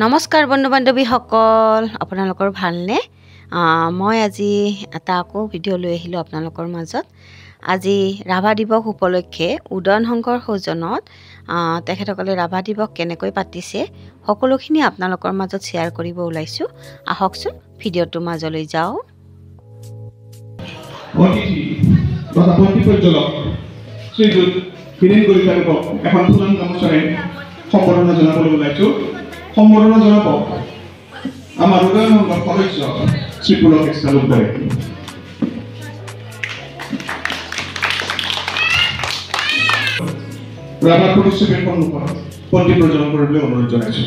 নমস্কাৰ বন্ধু বান্ধৱীসকল, আপোনালোকৰ ভালনে? মই আজি এটা আকৌ ভিডিঅ' লৈ আহিলোঁ আপোনালোকৰ মাজত। আজি ৰাভা দিৱস উপলক্ষে উদয়ন সংঘৰ সৌজন্যত তেখেতসকলে ৰাভা দিৱস কেনেকৈ পাতিছে সকলোখিনি আপোনালোকৰ মাজত শ্বেয়াৰ কৰিব ওলাইছোঁ। আহকচোন ভিডিঅ'টোৰ মাজলৈ যাওঁ। সম্বৰ্ধনা জনাব আমাৰ উদয়ন সংঘৰ সদস্য শ্ৰী পুলকেশ তালুকদাৰে। ৰাভা প্ৰতিষ্ঠানৰ সন্মুখত পণ্ডিত প্ৰদান কৰিবলৈ অনুৰোধ জনাইছোঁ।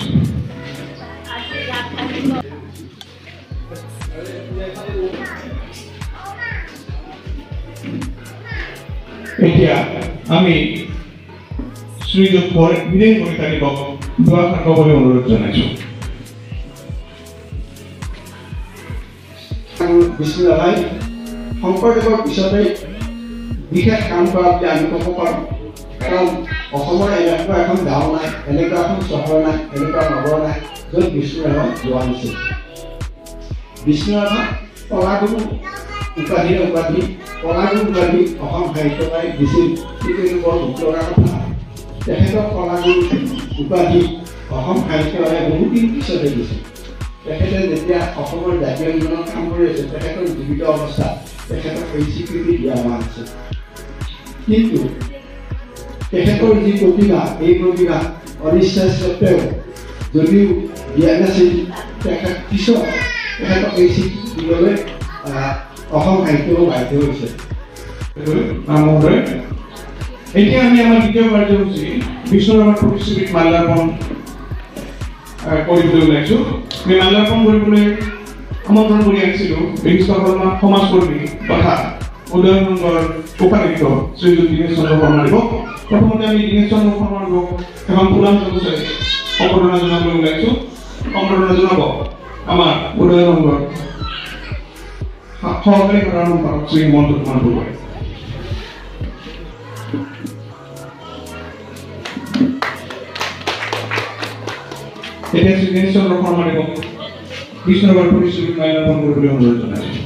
এতিয়া আমি শ্ৰীযুত বীৰেন বৈতাৰীক দোৱা খাবলৈ অনুৰোধ জনাইছোঁ। বিষ্ণুৰাভাই শংকৰদেৱৰ পিছতে বিশেষ কাম কৰা বুলি আমি ক'ব পাৰোঁ। কাৰণ অসমৰ এনেকুৱা এখন গাঁও নাই, এনেকুৱা এখন চহৰ নাই, এনেকুৱা নগৰ নাই য'ত বিষ্ণুৰাভা যোৱা নাছিল। বিষ্ণুৰাভা কলাগুৰু উপাধি কলাগুৰু উপাধি অসম সাহিত্যকাৰে দিছিল। কিন্তু বৰ দুখ লগা কথা, তেখেতক কলাগুৰু উপাধি অসম সাহিত্যকাৰে বহুদিন পিছতে দিছিল। তেখেতে যেতিয়া অসমৰ জাতীয় জীৱনত কাম কৰি আছিল, তেখেতৰ জীৱিত অৱস্থাত তেখেতক এই স্বীকৃতি দিয়া হোৱা নাছিল। কিন্তু তেখেতৰ যি প্ৰতিভা, এই প্ৰতিভা অনিচ্ছা স্বত্বেও যদিও দিয়া নাছিল, পিছত তেখেতক এই স্বীকৃতি দিবলৈ অসম সাহিত্য বাধ্য হৈছে। এতিয়া আমি আমাৰ দ্বিতীয় কাৰ্যসূচী বিষ্ণুৰাভাৰ প্ৰতিশ্ৰুতিত মাল্যাৰ্পণ কৰিবলৈ ওলাইছোঁ। আমি মাল্যাৰ্পণ কৰিবলৈ আমন্ত্ৰণ কৰি আনিছিলোঁ বিশিষ্ট সমাজকৰ্মী তথা উদয়ন সংঘৰ উপাধ্যক্ষ শ্ৰীযুত দীনেশ চন্দ্ৰ শৰ্মাদেৱক। প্ৰথমতে আমি দীনেশ চন্দ্ৰ শৰ্মাদেৱক এখন ফুলাঞ্চল সম্বৰ্ধনা জনাবলৈ ওলাইছোঁ। সম্বৰ্ধনা জনাব আমাৰ উদয়ন সংঘৰ সহকাৰী সাধাৰণ সম্পাদক শ্ৰী মন্ত কুমাৰ বৰুৱাই। এতিয়া শ্ৰী দীনেশ চন্দ্ৰ শৰ্মাদেৱক বিষ্ণুৰাভাৰ প্ৰতিশ্ৰুতিত মাল্যাৰ্পণ কৰিবলৈ অনুৰোধ জনাইছোঁ।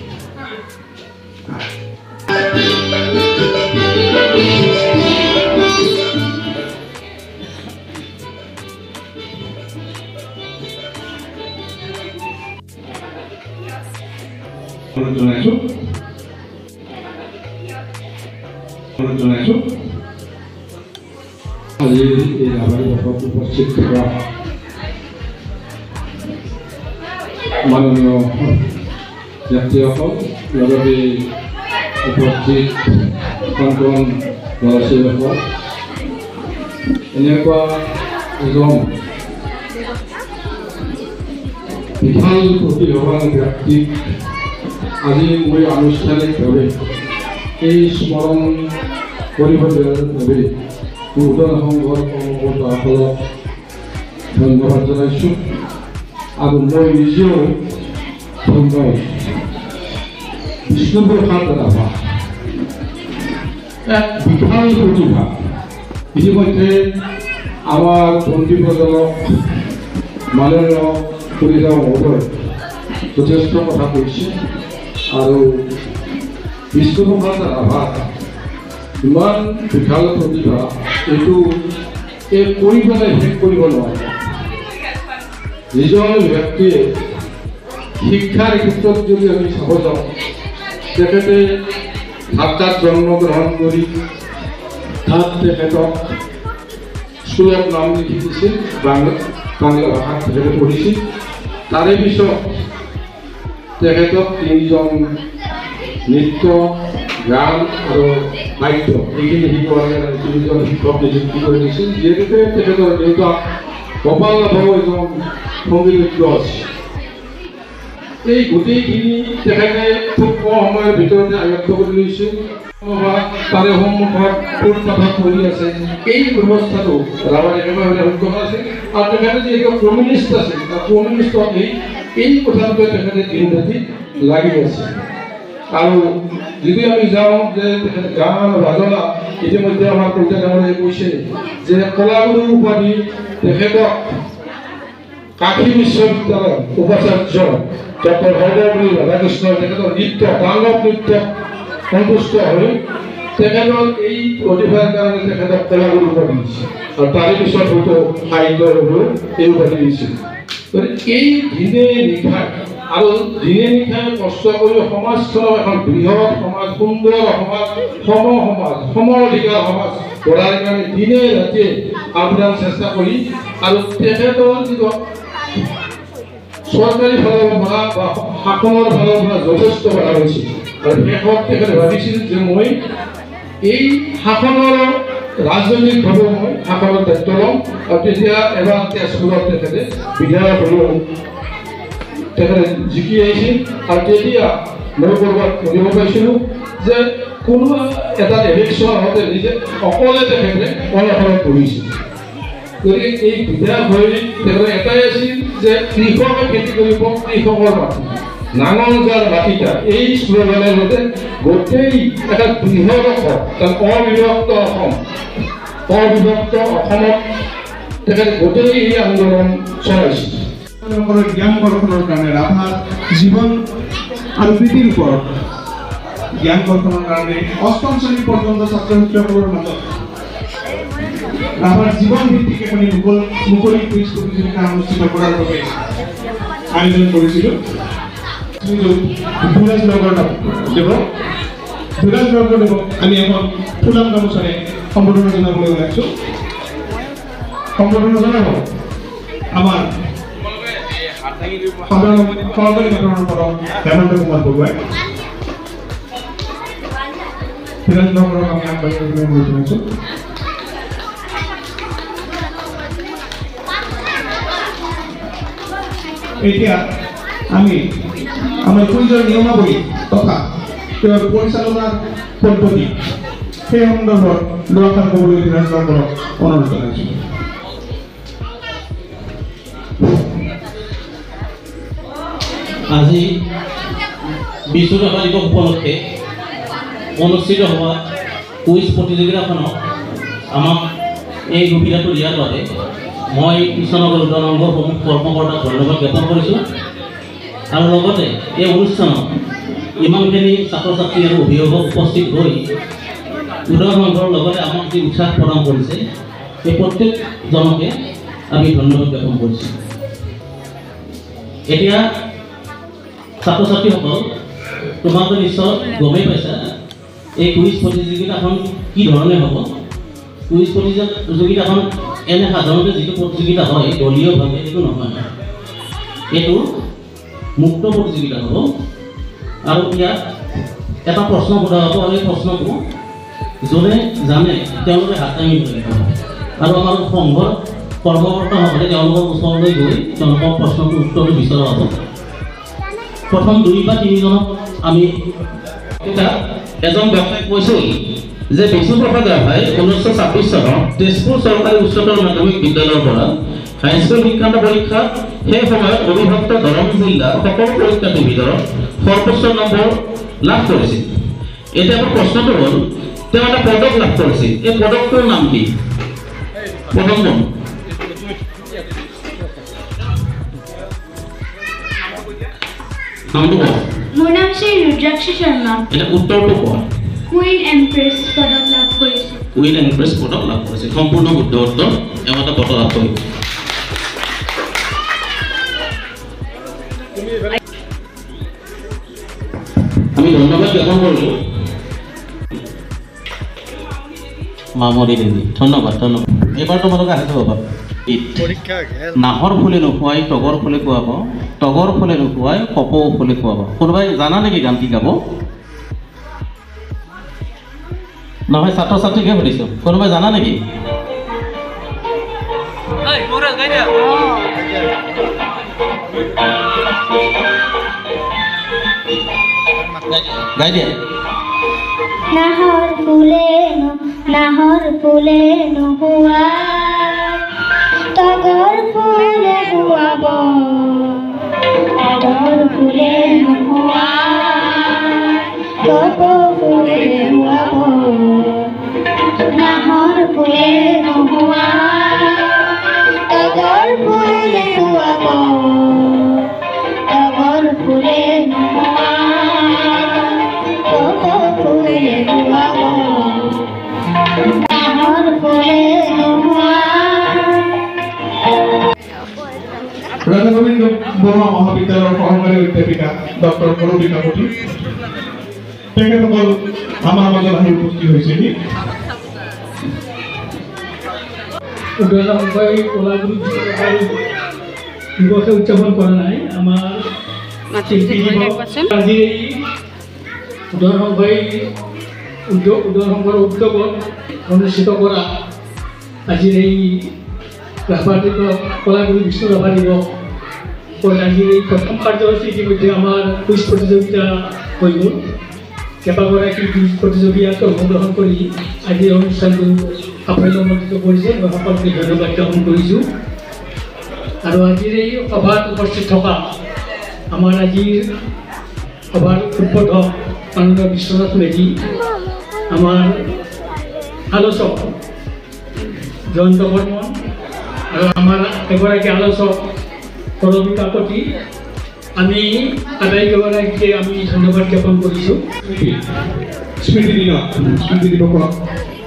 আজি এই ৰাভা দিৱসত উপস্থিত থকা মাননীয় ব্যক্তিসকল, লগতে উপস্থিত কণ ল'ৰা ছোৱালীসকল, এনেকুৱা এজন বিশাল প্ৰতিভাৱান ব্যক্তিক আজি মই আনুষ্ঠানিকভাৱে এই স্মৰণ কৰিবৰ বাবে উদয়ন সংঘৰ কৰ্মকৰ্তাসকলক ধন্যবাদ জনাইছোঁ আৰু মই নিজেও ধন্য হৈছোঁ। বিষ্ণুপ্ৰসাদ ৰাভা এক বিশাল প্ৰতিভা। ইতিমধ্যে আমাৰ বন্দী প্ৰজনক মাননীয় কলিতা মহোদয় যথেষ্ট কথা কৈছে আৰু বিষ্ণুপ্ৰসাদ ৰাভা ইমান বিশাল প্ৰতিভা, এইটো কৈ পেলাই শেষ কৰিব নোৱাৰে। যিজন ব্যক্তিয়ে শিক্ষাৰ ক্ষেত্ৰত যদি আমি চাব যাওঁ, তেখেতে ঢাকাত জন্মগ্ৰহণ কৰি তাত তেখেতক স্কুলত নাম লিখি দিছিল, বাংলা ভাষাত তেখেতে পঢ়িছিল। তাৰে পিছত তেখেতক তিনিজন নৃত্য, গান আৰু নাট্য এইখিনি শিকোৱাৰ কাৰণে তিনিজন শিক্ষক নিযুক্তি কৰি দিছিল। যিহেতুকে তেখেতৰ দেউতাক গোপাল ৰাভাও এজন সংগীতজ্ঞ আছিল। এই গোটেইখিনি তেখেতে খুব কম সময়ৰ ভিতৰতে আয়ত্ব কৰি লৈছিল। তাৰে সন্মুখত কোৰ্ট পাঠক কৰি আছে, এই ব্যৱস্থাটো ৰাভাৰ একেবাৰে সক্ষম আছিল। আৰু তেখেতে যিহেতু কমিউনিষ্ট আছিল, কমিউনিষ্টক এই কথাটোৱে তেখেতে দিন ৰাতি লাগি আছে। আৰু যদি আমি যাওঁ যে গান বাজনা, ইতিমধ্যে আমাৰ কলিতা ডাঙৰীয়াই কৈছে যে কলাগুৰু উপাধি তেখেতক কাশী বিশ্ববিদ্যালয়ৰ উপাচাৰ্য ডক্টৰ সৰ্বপল্লী ৰাধাকৃষ্ণ তেখেতৰ নৃত্য তাণ্ডৱ নৃত্য সন্তুষ্ট হৈ তেখেতৰ এই প্ৰতিভাৰ কাৰণে তেখেতক কলাগুৰু উপাধি দিছে আৰু তাৰে পিছত হয়তো সাহিত্যৰ এই উপাধি দিছিল। গতিকে এই দিনে নিশাই আৰু দিনে নিশাই কষ্ট কৰি সমাজখনক এখন বৃহৎ সমাজ, সুন্দৰ সমাজ, সম অধিকাৰ সমাজ গঢ়াৰ কাৰণে দিনে ৰাতিয়ে আপ্ৰাণ চেষ্টা কৰি আৰু তেখেতৰ যিটো চৰকাৰী ফালৰ পৰা বা শাসনৰ ফালৰ পৰা যথেষ্ট বাধা হৈছিল আৰু শেষত তেখেতে ভাবিছিল যে মই এই শাসনৰ ৰাজনৈতিকভাৱে মই শাসনৰ দায়িত্ব ল'ম আৰু তেতিয়া এবাৰ তেজপুৰত তেখেতে বিধায়ক হ'লেও তেখেতে জিকি আহিছিল আৰু তেতিয়া মই ক'ৰবাত শুনিব পাইছিলোঁ যে কোনোবা এটা ইলেকশ্যন হওঁতে নিজে অকলে তেখেতে অনশনত বহিছিল। গতিকে এই বিধায়ক হৈ তেখেতে এটাই আছিল যে কৃষকে খেতি কৰিব কৃষকৰ মাটি, নাঙল যাৰ মাটিটা, এই শ্লোগানৰ মতে গোটেই এটা বৃহৎ অবিভক্ত অসমত তেখেতে গোটেই এই আন্দোলন চলাইছিল। জ্ঞান গঠনৰ কাৰণে ৰাভাৰ জীৱন আৰু প্ৰীতিৰ ওপৰত জ্ঞান গঠনৰ কাৰণে অষ্টম শ্ৰেণী পৰ্যন্ত ছাত্ৰ ছাত্ৰীসকলৰ মাজত ৰাভাৰ জীৱন ভিত্তিক এখন মুকলি কুইজ প্ৰতিযোগিতা অনুষ্ঠিত কৰাৰ বাবে আয়োজন কৰিছিলোঁ। ধীৰাজ নগৰদেৱক আমি এখন ফুলাম গামোচাৰে সম্বোধনা জনাবলৈ ওলাইছোঁ। সম্বোধনা জনাব আমাৰ সহকাৰী গঠনৰ পদক হেমন্ত কুমাৰ বৰুৱাই। ধীৰাজ নগৰক আমি আগবাঢ়িবলৈ অনুৰোধ জনাইছোঁ। এতিয়া আমি আমাৰ কুইজৰ নিয়মাৱলী তথা তেওঁৰ পৰিচালনাৰ পদ্ধতি সেই সন্দৰ্ভত দুআষাৰ ক'বলৈ ধীৰাজ নগৰক অনুৰোধ জনাইছোঁ। আজি বিশ্ব ৰাভা দিৱস উপলক্ষে অনুষ্ঠিত হোৱা কুইজ প্ৰতিযোগিতাখনক আমাক এই সুবিধাটো দিয়াৰ বাবে মই কৃষ্ণনগৰ উদয়ন সংঘৰ প্ৰমুখ কৰ্মকৰ্তাক ধন্যবাদ জ্ঞাপন কৰিছোঁ আৰু লগতে এই অনুষ্ঠানত ইমানখিনি ছাত্ৰ ছাত্ৰী আৰু অভিভাৱক উপস্থিত হৈ উদয়ন সংঘৰ লগতে আমাক যি উৎসাহ প্ৰদান কৰিছে সেই প্ৰত্যেকজনকে আমি ধন্যবাদ জ্ঞাপন কৰিছোঁ। এতিয়া ছাত্ৰ ছাত্ৰীসকল তোমালোকে নিশ্চয় গমেই পাইছা এই কুইজ প্ৰতিযোগিতাখন কি ধৰণে হ'ব। কুইজ প্ৰতিযোগিতাখন এনে সাধাৰণতে যিটো প্ৰতিযোগিতা হয় দলীয়ভাৱে সেইটো নহয়, এইটো মুক্ত প্ৰতিযোগিতা হ'ব আৰু ইয়াত এটা প্ৰশ্ন সোধা হ'ব আৰু এই প্ৰশ্নটো যোনে জানে তেওঁলোকে হাত দাঙি ধৰিব আৰু আমাৰ সংঘৰ কৰ্মকৰ্তাসকলে তেওঁলোকৰ ওচৰলৈ গৈ তেওঁলোকৰ প্ৰশ্নটোৰ উত্তৰটো বিচৰা হ'ব। প্ৰথম 2 বা 3 জনক আমি এজন ব্যক্তিক কৈছিল যে বিষ্ণুপ্ৰসাদ ৰাভাই 1926 চনত তেজপুৰ চৰকাৰী উচ্চতৰ মাধ্যমিক বিদ্যালয়ৰ পৰা হাইস্কুল শিক্ষান্ত পৰীক্ষাত সেই সময়ত অবিভক্ত দৰং জিলাৰ সকলো পৰীক্ষাৰ্থীৰ ভিতৰত সৰ্বোচ্চ নম্বৰ লাভ কৰিছিল। এতিয়া আমাৰ প্ৰশ্নটো হ'ল তেওঁ এটা পদক লাভ কৰিছিল, এই পদকটোৰ নাম কি? প্ৰথম নামটো কোৱা। মোৰ নাম শ্ৰী ৰুদ্ৰাক্ষী শৰ্মা। এটা উত্তৰটো কোৱা। কুইন এম্প্ৰেছ পদক লাভ কৰিছে। কুইন এম্প্ৰেছ পদক লাভ কৰিছে, সম্পূৰ্ণ শুদ্ধ উত্তৰ। তেওঁ এটা পদক লাভ কৰিব। আমি ধন্যবাদ জ্ঞাপন কৰিলোঁ মামনি দেৱী। ধন্যবাদ ধন্যবাদ। এইবাৰ তোমালোকে আহি যাব পাৰা। নাহৰ ফুলে নোখোৱাই তগৰ ফুলে খুৱাব, তগৰ ফুলে নোখোৱাই কপৌ ফুলে খুৱাব। কোনোবাই জানা নেকি গান কি গাব? নহয়, ছাত্ৰ ছাত্ৰীকে সুধিছোঁ। কোনোবাই জানা নেকি? গাই দিয়া। নাহৰ ফুলে নোহোৱাই তগৰ ফুলে খুৱাব, তগৰ ফুলে নোহোৱাই কপৌ ফুলে খুৱাব। নাহৰ ফুলে নোহোৱাই তগৰ ফুলে খুৱাব, ৰাজা গোবিন্দ বৰ্মা মহাবিদ্যালয়ৰ সহকাৰী অধ্যাপিকা ডক্টৰ কৰবিকা কটি তেখেতসকল আমাৰ মাজত আহি উপস্থিত হৈছেহি। উদয়নংগই কলাগুৰু দিৱস উদযাপন কৰা নাই আমাৰ শিল্পী দিৱস। আজি এই উদয়নংগই উদয়নংগৰ উদ্যোগত অনুষ্ঠিত কৰা আজিৰ এই ৰাভা দিৱস কলাগুৰু বিষ্ণু ৰাভা দিৱস আজিৰ এই প্ৰথম কাৰ্যসূচী ইতিমধ্যে আমাৰ কুইজ প্ৰতিযোগিতা হৈ গ'ল। কেইবাগৰাকী কুইজ প্ৰতিযোগিতাত অংশগ্ৰহণ কৰি আজিৰ অনুষ্ঠানটো সাফল্যমণ্ডিত কৰিছে। মই সকলোকে ধন্যবাদ জ্ঞাপন কৰিছোঁ। আৰু আজিৰ এই সভাত উপস্থিত থকা আমাৰ আজিৰ সভাৰ উদ্বোধক মাননীয় বিশ্বনাথ মেধি, আমাৰ আলোচক জয়ন্ত বৰ্মন আৰু আমাৰ এগৰাকী আলোচক কৰবিকা কটি, আমি আটাইকেইগৰাকীকে আমি ধন্যবাদ জ্ঞাপন কৰিছোঁ। স্মৃতি দিৱসত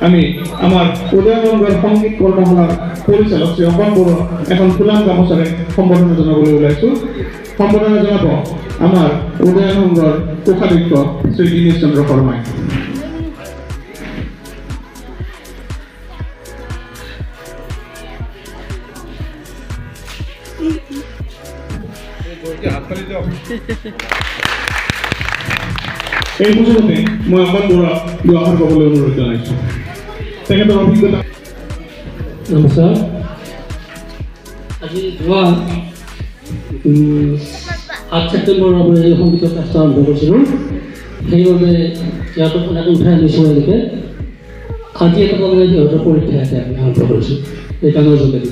আমি আমাৰ উদয়নংগৰ সংগীত কৰ্মশালাৰ পৰিচালক শ্ৰী অকণ বৰুৱা এখন ফুলাম গামোচাৰে সম্বৰ্ধনা জনাবলৈ ওলাইছোঁ। সম্বৰ্ধনা জনাব আমাৰ উদয়নংগৰ কোষাধ্যক্ষ শ্ৰী দীনেশ চন্দ্ৰ শৰ্মাই। এই সুযোগতে মই অকণ বৰুৱা দুআষাৰ ক'বলৈ অনুৰোধ জনাইছোঁ। তেখেতৰ অভিজ্ঞতা। নমস্কাৰ। আজি যোৱা 8 ছেপ্টেম্বৰৰ পৰা এই সংগীতৰ ক্লাছ আৰম্ভ কৰিছিলোঁ। সেইবাবে সিহঁতক এনেকৈ উঠাই আনিছোঁ। এনেকৈ আজি এটা তাৰমানে সিহঁতৰ পৰীক্ষা আছে, আমি আৰম্ভ কৰিছোঁ এই গানৰ যোগেদি।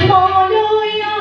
Moloya,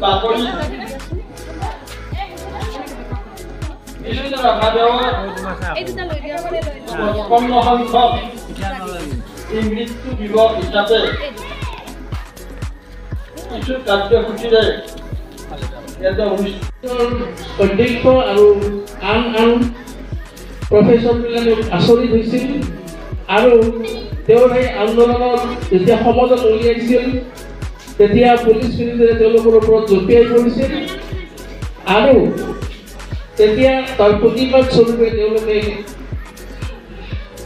বাকৰি ইংলিছটো দিৱস হিচাপে কিছু কাৰ্যসূচীৰে অধ্যক্ষ আৰু আন প্ৰফেচৰবিলাকে আচৰিত হৈছিল আৰু তেওঁৰ সেই আন্দোলনত যেতিয়া সমাজত উলিয়াইছিল তেতিয়া পুলিচ বিৰুদ্ধে তেওঁলোকৰ ওপৰত জঁপিয়াই পৰিছিল আৰু তেতিয়া তাৰ প্ৰতিবাদ স্বৰূপে তেওঁলোকে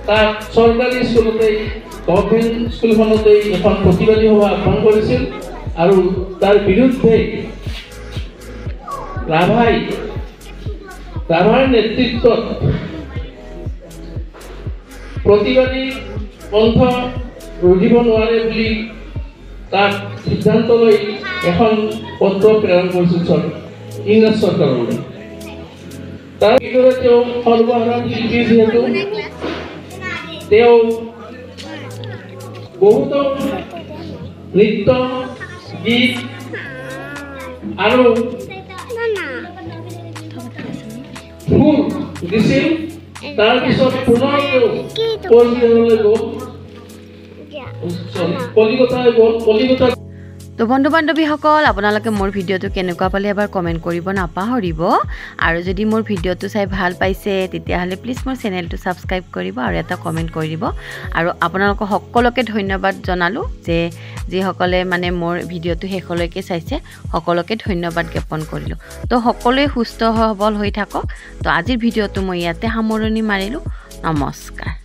তাক চৰকাৰী স্কুলতে গভৰ্ণমেণ্ট স্কুলখনতে এখন প্ৰতিবাদী সভা আহ্বান কৰিছিল আৰু তাৰ বিৰুদ্ধে ৰাভাৰ নেতৃত্বত প্ৰতিবাদী পন্থ ৰুধিব নোৱাৰে বুলি তাক সিদ্ধান্ত লৈ এখন পত্ৰ প্ৰেৰণ কৰিছিল ইংৰাজ চৰকাৰলৈ তাৰ ভিতৰত তেওঁ সৰ্বসাধাৰণ শিল্পী যিহেতু তেওঁ বহুতো নৃত্য গীত আৰু সুৰ দিছিল তাৰপিছত পুনৰ কলিকতা তো বন্ধু বান্ধৱীসকল আপোনালোকে মোৰ ভিডিঅ'টো কেনেকুৱা পালে এবাৰ কমেণ্ট কৰিব নাপাহৰিব আৰু যদি মোৰ ভিডিঅ'টো চাই ভাল পাইছে তেতিয়াহ'লে প্লিজ মোৰ চেনেলটো ছাবস্ক্ৰাইব কৰিব আৰু এটা কমেণ্ট কৰি দিব আৰু আপোনালোকক সকলোকে ধন্যবাদ জনালোঁ যে যিসকলে মানে মোৰ ভিডিঅ'টো শেষলৈকে চাইছে সকলোকে ধন্যবাদ জ্ঞাপন কৰিলোঁ তো সকলোৱে সুস্থ সবল হৈ থাকক তো আজিৰ ভিডিঅ'টো মই ইয়াতে সামৰণি মাৰিলোঁ নমস্কাৰ।